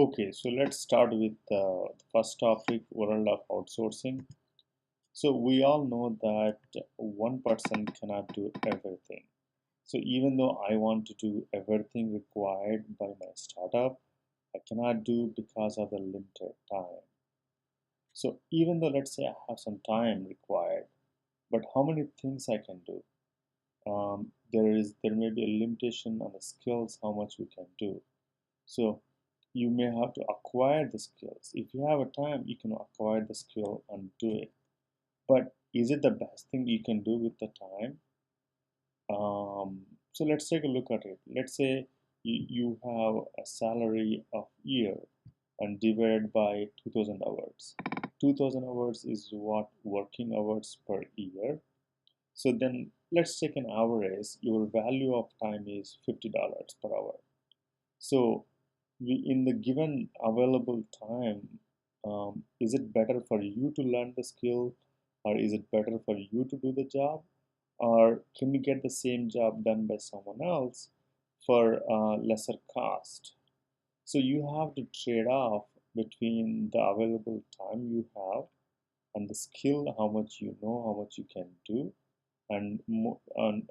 Okay, so let's start with the first topic, world of outsourcing. So we all know that one person cannot do everything. So even though I want to do everything required by my startup, I cannot do because of the limited time. So even though let's say I have some time required, but how many things I can do? There may be a limitation on the skills how much we can do. So you may have to acquire the skills. If you have a time, you can acquire the skill and do it. But is it the best thing you can do with the time? So let's take a look at it. Let's say you have a salary of year and divided by 2000 hours. 2000 hours is what working hours per year. So then let's take an average. Your value of time is $50 per hour. So in the given available time, is it better for you to learn the skill, or is it better for you to do the job, or can you get the same job done by someone else for lesser cost? So you have to trade off between the available time you have and the skill, how much you know, how much you can do, and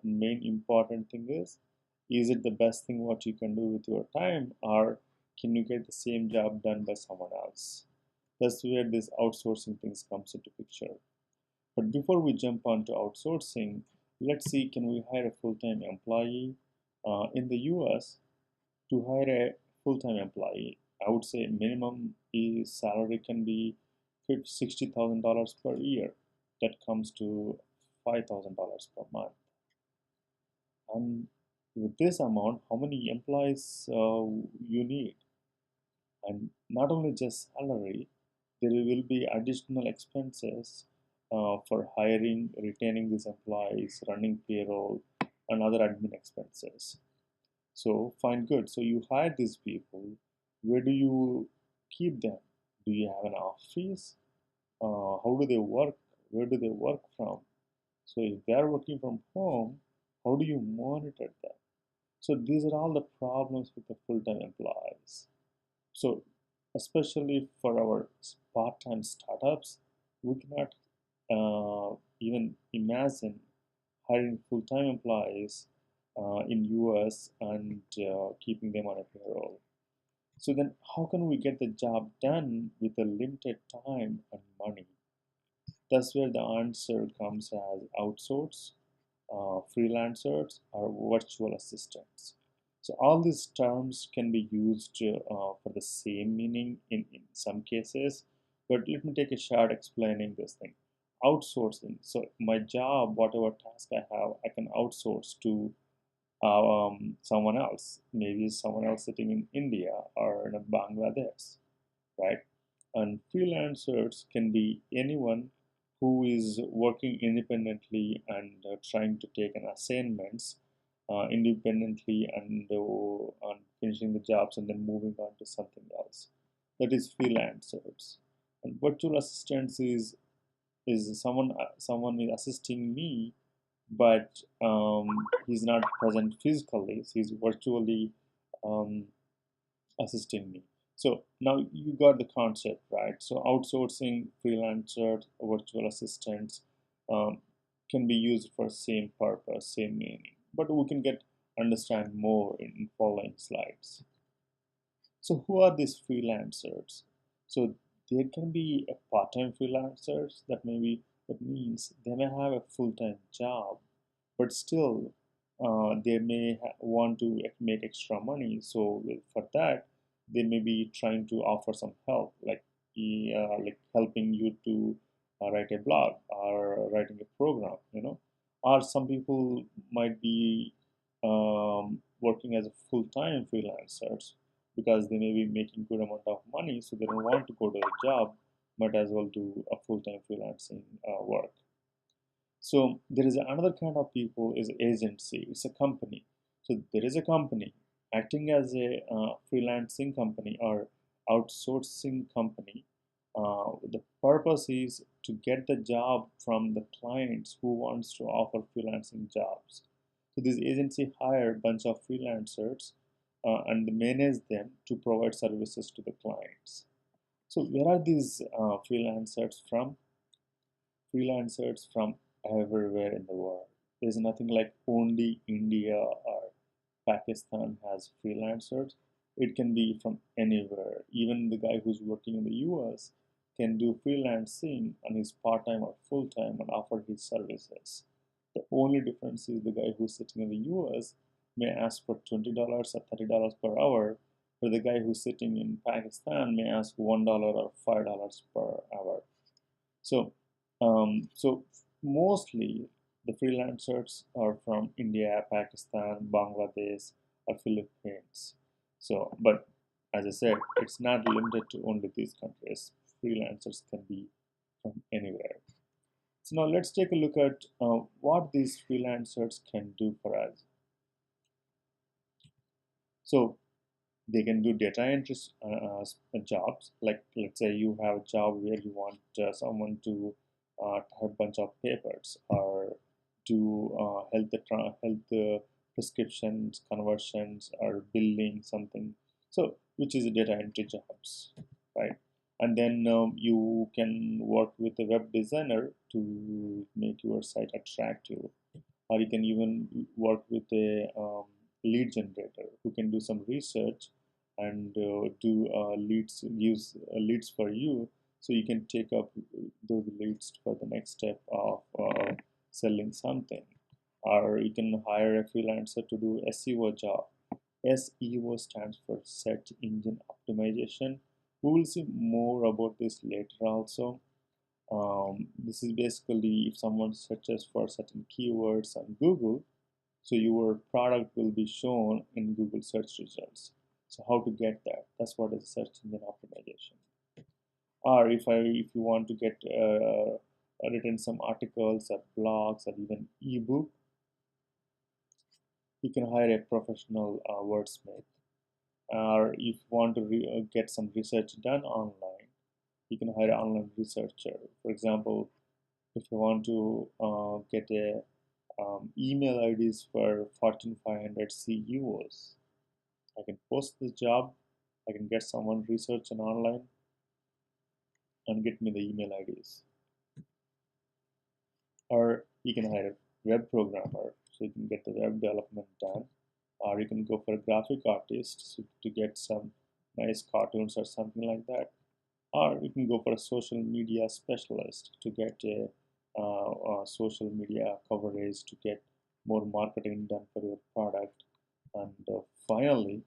main important thing is it the best thing what you can do with your time, or can you get the same job done by someone else? That's where this outsourcing things comes into picture. But before we jump on to outsourcing, let's see, can we hire a full-time employee? In the US, to hire a full-time employee, I would say minimum is salary can be $60,000 per year. That comes to $5,000 per month. And with this amount, how many employees you need? And not only just salary, there will be additional expenses for hiring, retaining these employees, running payroll, and other admin expenses. So fine, good. So you hire these people. Where do you keep them? Do you have an office? How do they work? Where do they work from? So if they are working from home, how do you monitor them? So these are all the problems with the full-time employees. So especially for our part-time startups, we cannot even imagine hiring full-time employees in US and keeping them on a payroll. So then how can we get the job done with a limited time and money? That's where the answer comes as outsource, freelancers, or virtual assistants. So all these terms can be used for the same meaning in some cases, but let me take a shot explaining this thing. Outsourcing. So my job, whatever task I have, I can outsource to someone else, maybe someone else sitting in India or in Bangladesh, right? And freelancers can be anyone who is working independently and trying to take an assignments independently and finishing the jobs and then moving on to something else. That is freelancers. And virtual assistants is someone is assisting me, but he's not present physically. So he's virtually um, assisting me. So now you got the concept, right? So outsourcing, freelancers, virtual assistants um, can be used for same purpose, same meaning. But we can get understand more in following slides. So who are these freelancers? So there can be a part-time freelancers that means they may have a full-time job, but still they may want to make extra money. So for that, they may be trying to offer some help, like helping you to write a blog or writing a program, or some people might be working as a full-time freelancers because they may be making good amount of money, so they don't want to go to a job, but as well do a full-time freelancing work. So there is another kind of people is agency. It's a company. So there is a company acting as a freelancing company or outsourcing company. The purpose is to get the job from the clients who wants to offer freelancing jobs. So this agency hire a bunch of freelancers and manage them to provide services to the clients. So where are these freelancers from? Freelancers from everywhere in the world. There's nothing like only India or Pakistan has freelancers. It can be from anywhere. Even the guy who's working in the US can do freelancing on his part time or full time and offer his services. The only difference is the guy who's sitting in the US may ask for $20 or $30 per hour, but the guy who's sitting in Pakistan may ask $1 or $5 per hour. So mostly the freelancers are from India, Pakistan, Bangladesh, or Philippines. So, but as I said, it's not limited to only these countries. Freelancers can be from anywhere. So now let's take a look at what these freelancers can do for us. So they can do data entry jobs. Like let's say you have a job where you want someone to type a bunch of papers or do health prescriptions conversions or billing something. So which is data entry jobs, right? And then you can work with a web designer to make your site attractive, or you can even work with a lead generator who can do some research and do use leads for you, so you can take up those leads for the next step of selling something. Or you can hire a freelancer to do SEO job. SEO stands for search engine optimization. We will see more about this later also. This is basically if someone searches for certain keywords on Google, so your product will be shown in Google search results. So how to get that? That's what is search engine optimization. Or if you want to get written some articles or blogs or even ebook, you can hire a professional wordsmith. Or if you want to get some research done online, you can hire an online researcher. For example, if you want to get a email IDs for Fortune 500 CEOs, I can post this job. I can get someone research and online and get me the email IDs. Or you can hire a web programmer so you can get the web development done. Or you can go for a graphic artist to get some nice cartoons or something like that. Or you can go for a social media specialist to get a social media coverage to get more marketing done for your product. And finally,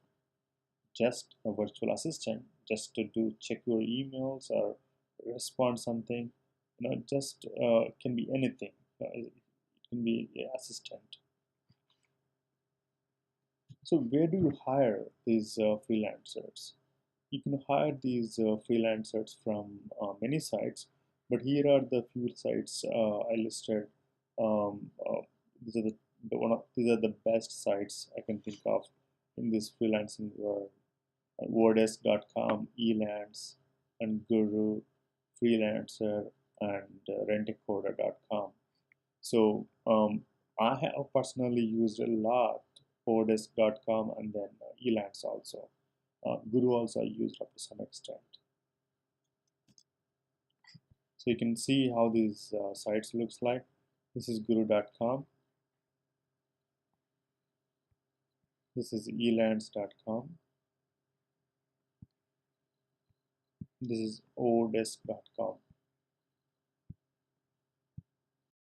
just a virtual assistant, just to do check your emails or respond something. Just can be anything. It can be an assistant. So where do you hire these freelancers? You can hire these freelancers from many sites, but here are the few sites I listed. These are these are the best sites I can think of in this freelancing world. Wordesk.com, Elance, and Guru, Freelancer, and Rentacoda.com. So I have personally used a lot Wordesk.com and then Elance also. Guru also I used up to some extent. So you can see how these sites looks like. This is Guru.com. This is Elance.com. This is Odesk.com.